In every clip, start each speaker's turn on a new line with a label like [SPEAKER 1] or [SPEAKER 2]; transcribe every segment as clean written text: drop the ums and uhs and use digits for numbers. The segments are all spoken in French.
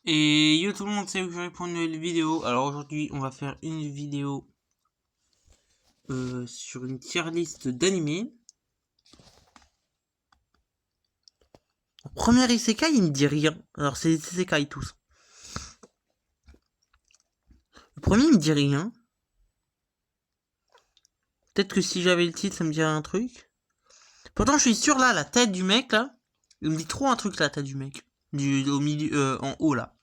[SPEAKER 1] Et yo tout le monde, c'est aujourd'hui pour une nouvelle vidéo. Alors aujourd'hui, on va faire une vidéo sur une tier list d'animés. Premier isekai, il me dit rien. Alors c'est les isekai tous. Le premier, il me dit rien. Peut-être que si j'avais le titre, ça me dirait un truc. Pourtant, je suis sûr là, la tête du mec là, il me dit trop un truc la tête du mec, au milieu, en haut là,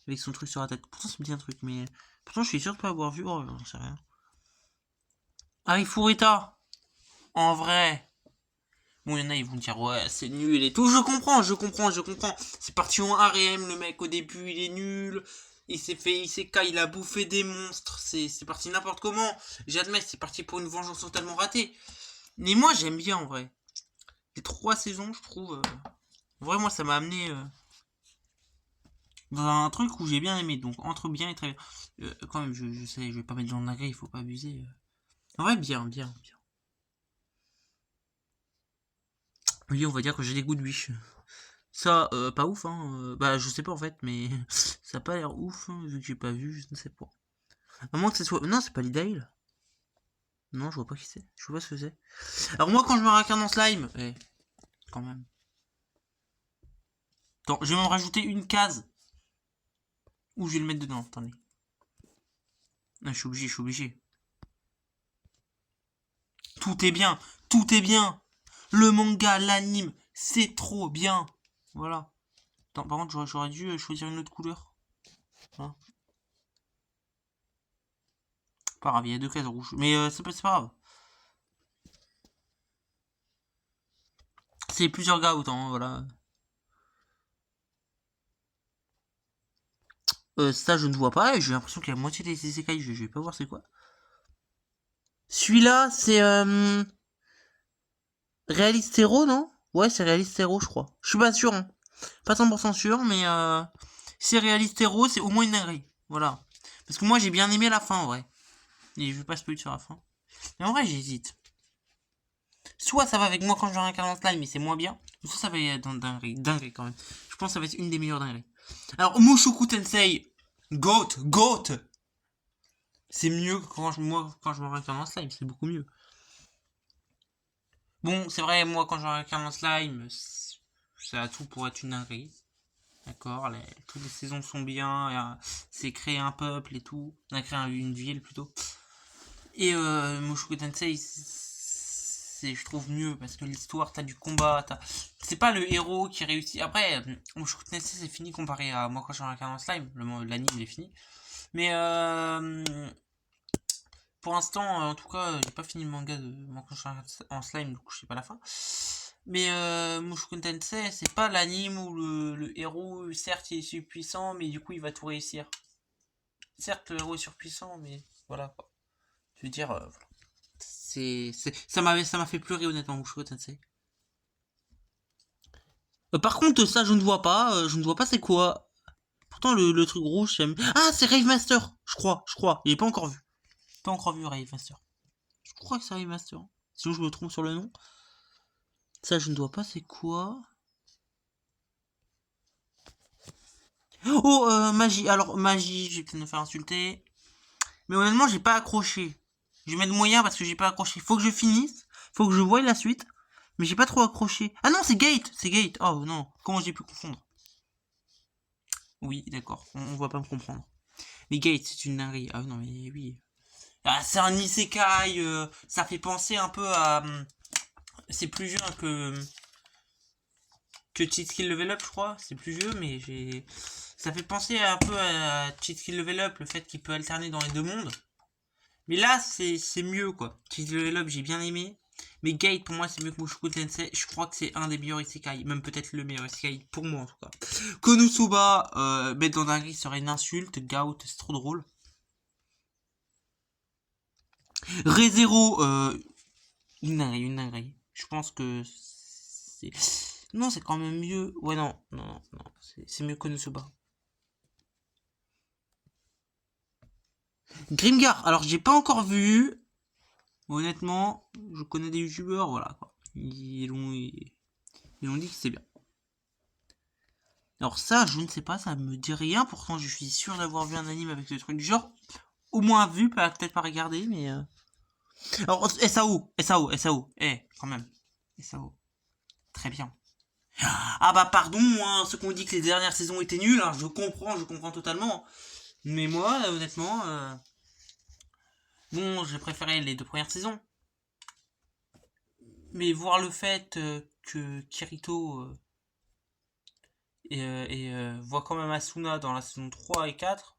[SPEAKER 1] avec son truc sur la tête. Pourtant, ça me dit un truc, mais pourtant, je suis sûr de pas avoir vu. Oh, j'en sais rien. Ah, Furita, en vrai. Bon, il y en a, ils vont dire, ouais, c'est nul et tout. Je comprends. C'est parti en harem, le mec, au début, il est nul. Il s'est il a bouffé des monstres. C'est parti n'importe comment. J'admets, c'est parti pour une vengeance totalement ratée. Mais moi, j'aime bien, en vrai. Les 3 saisons, je trouve. En vrai, moi, ça m'a amené dans un truc où j'ai bien aimé. Donc, entre bien et très bien. Quand même, je sais, je vais pas mettre dans le nagre, il faut pas abuser. En vrai, bien. Oui, on va dire que j'ai des goûts de wish. Ça, pas ouf, hein. Bah, je sais pas en fait, mais ça a pas l'air ouf, hein, vu que j'ai pas vu, je ne sais pas. À moins que ce soit. Non, c'est pas l'Idail. Non, je vois pas qui c'est. Je vois pas ce que c'est. Alors, moi, quand je me réincarne en slime. Quand même. Attends, je vais m'en rajouter une case. Où je vais le mettre dedans, attendez. Ah, je suis obligé. Tout est bien, tout est bien. Le manga, l'anime, c'est trop bien. Voilà. Attends, par contre, j'aurais dû choisir une autre couleur. Voilà. Pas grave, il y a deux cases rouges. Mais c'est pas grave. C'est plusieurs gars autant, hein, voilà. Ça, je ne vois pas. Et j'ai l'impression qu'il y a la moitié des isekai. Je vais pas voir c'est quoi. Celui-là, c'est Realist Hero, non? Ouais, c'est Realist Hero, je crois. Je suis pas sûr, hein. Pas 100% sûr, mais c'est Realist Hero, c'est au moins une dinguerie. Voilà. Parce que moi, j'ai bien aimé la fin, en vrai. Et je vais pas spoiler sur la fin. Mais en vrai, j'hésite. Soit ça va avec moi quand je réincarne en slime, mais c'est moins bien. Soit ça va être dans dinguerie quand même. Je pense que ça va être une des meilleures dingueries. Alors, Mushoku Tensei, GOAT. C'est mieux que quand je me réincarne en slime, c'est beaucoup mieux. Bon, c'est vrai, moi, quand je réincarne en slime, ça a tout pour être une dinguerie. D'accord, toutes les saisons sont bien, c'est créer un peuple et tout. On a créé une ville plutôt. Et Mushoku Tensei, je trouve mieux parce que l'histoire, t'as du combat, c'est pas le héros qui réussit. Après, Mushoku Tensei c'est fini comparé à moi quand je réincarne en slime, l'anime il est fini. Mais pour l'instant, en tout cas, j'ai pas fini le manga de moi quand je réincarne en slime, donc je sais pas la fin. Mais Mushoku Tensei, c'est pas l'anime où le héros, certes, il est surpuissant, mais du coup, il va tout réussir. Certes, le héros est surpuissant, mais voilà quoi. Je veux dire, voilà. Ça m'a fait pleurer honnêtement, Mushoku Tensei. Par contre, ça, je ne vois pas. Je ne vois pas c'est quoi. Pourtant, le truc rouge, j'aime. Ah, c'est Rave Master. Je crois. Il est pas encore vu. Pas encore vu Rave Master. Je crois que c'est Rave Master. Sinon, je me trompe sur le nom. Ça, je ne vois pas c'est quoi. Oh, magie. Alors, magie, je vais peut-être me faire insulter. Mais honnêtement, j'ai pas accroché. Je vais mettre moyen parce que j'ai pas accroché. Faut que je finisse. Faut que je voie la suite. Mais j'ai pas trop accroché. Ah non, c'est Gate. C'est Gate. Oh non. Comment j'ai pu confondre? Oui, d'accord. On va pas me comprendre. Mais Gate, c'est une dinguerie. Ah non, mais oui. Ah, c'est un isekai. Ça fait penser un peu à. C'est plus vieux que Cheat Kill Level Up, je crois. C'est plus vieux, mais j'ai. Ça fait penser un peu à Cheat Kill Level Up, le fait qu'il peut alterner dans les deux mondes. Mais là, c'est mieux, quoi. Cheat Kill Level Up, j'ai bien aimé. Mais Gate, pour moi, c'est mieux que Mushoku Tensei. Je crois que c'est un des meilleurs isekai. Même peut-être le meilleur isekai, pour moi, en tout cas. Konosuba, mettre dans dinguerie serait une insulte. Gout, c'est trop drôle. ReZero, une dinguerie. Je pense que c'est. Non, c'est quand même mieux. Ouais, non. C'est mieux que Konosuba. Grimgar, alors j'ai pas encore vu. Honnêtement, je connais des youtubeurs, voilà quoi. Ils ont dit que c'est bien. Alors ça, je ne sais pas, ça me dit rien. Pourtant, je suis sûr d'avoir vu un anime avec ce truc du genre. Au moins vu, peut-être pas regardé, mais... Alors, SAO. Quand même. SAO. Très bien. Ah bah pardon, hein, ceux qui ont dit que les dernières saisons étaient nulles, hein, je comprends totalement. Mais moi, honnêtement, bon, j'ai préféré les 2 premières saisons. Mais voir le fait que Kirito voit quand même Asuna dans la saison 3 et 4.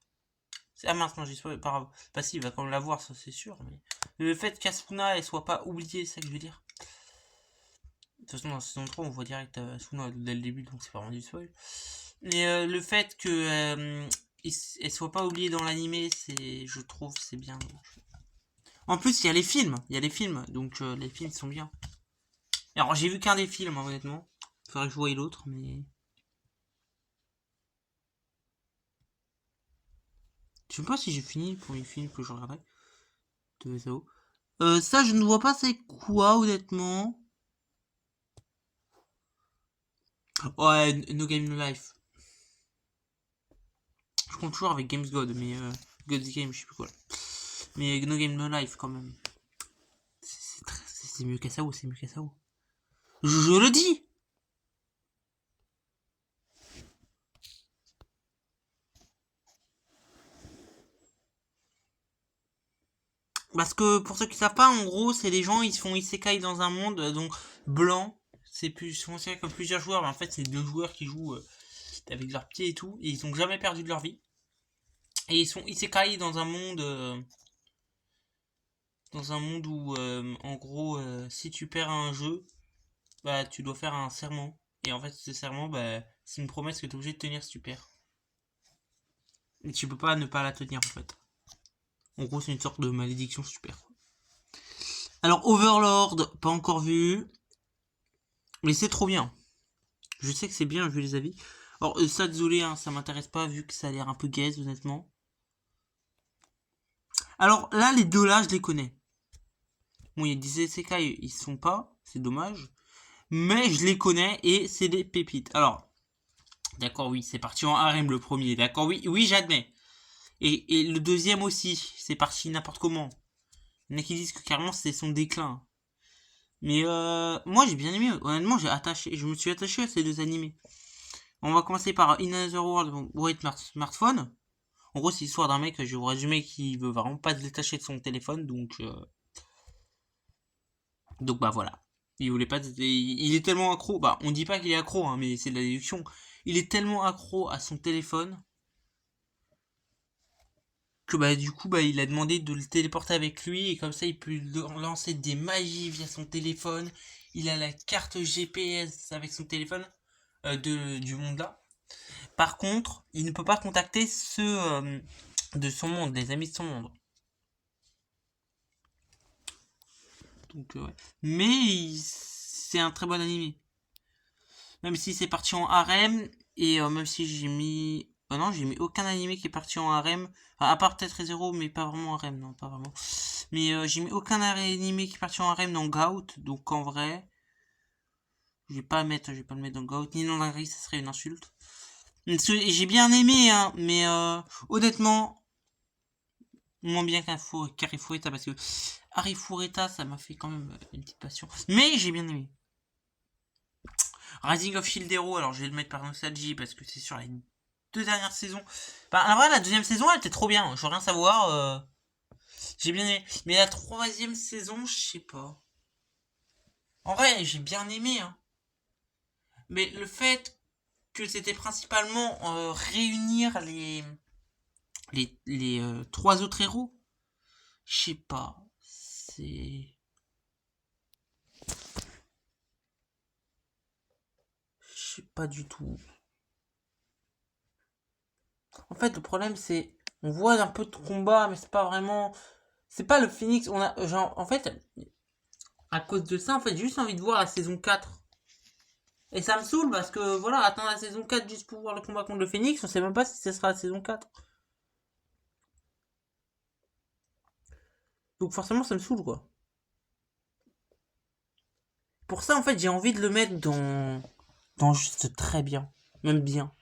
[SPEAKER 1] Ah mince, non, j'ai pas. Bah si, il va quand même la voir, ça c'est sûr. Mais le fait qu'Asuna elle soit pas oubliée, c'est ça que je veux dire. De toute façon, dans la saison 3, on voit direct Asuna dès le début, donc c'est pas vraiment du spoil. Mais le fait que elle soit pas oubliée dans l'animé, je trouve, c'est bien. En plus, il y a les films, donc les films sont bien. Alors, j'ai vu qu'un des films, hein, honnêtement. Faudrait que je voie l'autre, mais... Je sais pas si j'ai fini le premier film que je regardais de SAO. Ça, je ne vois pas c'est quoi, honnêtement. Ouais, No Game No Life. Je compte toujours avec Games God, mais God's Game, je sais plus quoi. Mais No Game No Life, quand même. C'est mieux qu'SAO, c'est mieux qu'SAO. Je le dis. Parce que pour ceux qui savent pas, en gros, c'est les gens, ils se font isekai dans un monde donc blanc. C'est plus considéré comme plusieurs joueurs, mais en fait, c'est 2 joueurs qui jouent avec leurs pieds et tout, et ils ont jamais perdu de leur vie. Et ils sont isekai dans un monde où, en gros, si tu perds un jeu, bah tu dois faire un serment. Et en fait, ce serment, bah, c'est une promesse que tu es obligé de tenir si tu perds. Et tu peux pas ne pas la tenir en fait. En gros, c'est une sorte de malédiction si tu perds. Alors, Overlord, pas encore vu. Mais c'est trop bien. Je sais que c'est bien vu les avis. Alors, ça, désolé, hein, ça m'intéresse pas vu que ça a l'air un peu gaze, honnêtement. Alors, là, les 2 là, je les connais. Bon, il y a des isekai, ils sont pas, c'est dommage. Mais je les connais et c'est des pépites. Alors, d'accord, oui, c'est parti en harem le premier. D'accord, oui, j'admets. Et le deuxième aussi, c'est parti n'importe comment. Il y en a qui disent que carrément c'est son déclin. Mais moi j'ai bien aimé, honnêtement je me suis attaché à ces 2 animés. On va commencer par In Another World Wait Smartphone. En gros c'est l'histoire d'un mec, je vais vous résumer, qui veut vraiment pas se détacher de son téléphone, donc bah voilà. Il voulait pas, il est tellement accro, bah on dit pas qu'il est accro, hein, mais c'est de la déduction. Il est tellement accro à son téléphone que bah du coup bah il a demandé de le téléporter avec lui, et comme ça il peut lancer des magies via son téléphone. Il a la carte GPS avec son téléphone du monde là. Par contre, il ne peut pas contacter ceux de son monde, les amis de son monde. Donc ouais. Mais c'est un très bon animé. Même si c'est parti en harem, et même si j'ai mis... non, j'ai mis aucun animé qui est parti en harem. Enfin, à part peut-être Re:Zero, mais pas vraiment harem, non, pas vraiment. Mais j'ai mis aucun animé qui est parti en harem dans Gout, donc en vrai... Je vais pas le mettre dans Gout, ni dans la grille, ça serait une insulte. J'ai bien aimé, hein, mais honnêtement, moins bien qu'Arifureta, parce que Arifureta, ça m'a fait quand même une petite passion. Mais j'ai bien aimé. Rising of Shield Hero, alors je vais le mettre par nostalgie, parce que c'est sur les 2 dernières saisons. Bah, en vrai, la 2ème saison, elle était trop bien, je veux rien savoir. J'ai bien aimé. Mais la 3ème saison, je sais pas. En vrai, j'ai bien aimé, hein. Mais le fait que c'était principalement réunir les 3 autres héros, je sais pas, c'est... Je sais pas du tout. En fait, le problème, c'est... On voit un peu de combat, mais c'est pas vraiment... C'est pas le Phoenix, on a... Genre, en fait, à cause de ça, en fait, j'ai juste envie de voir la saison 4. Et ça me saoule, parce que, voilà, attendre la saison 4 juste pour voir le combat contre le Phoenix, on sait même pas si ce sera la saison 4. Donc forcément, ça me saoule, quoi. Pour ça, en fait, j'ai envie de le mettre dans juste très bien. Même bien.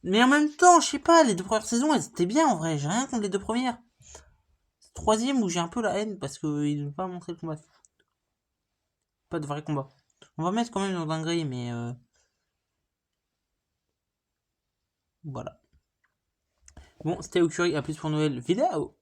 [SPEAKER 1] Mais en même temps, je sais pas, les 2 premières saisons, elles étaient bien en vrai. J'ai rien contre les 2 premières. Troisième où j'ai un peu la haine parce qu'ils n'ont pas montré le combat. Pas de vrai combat. On va mettre quand même dans dinguerie, mais voilà. Bon, c'était Okuri, à plus pour Noël vidéo.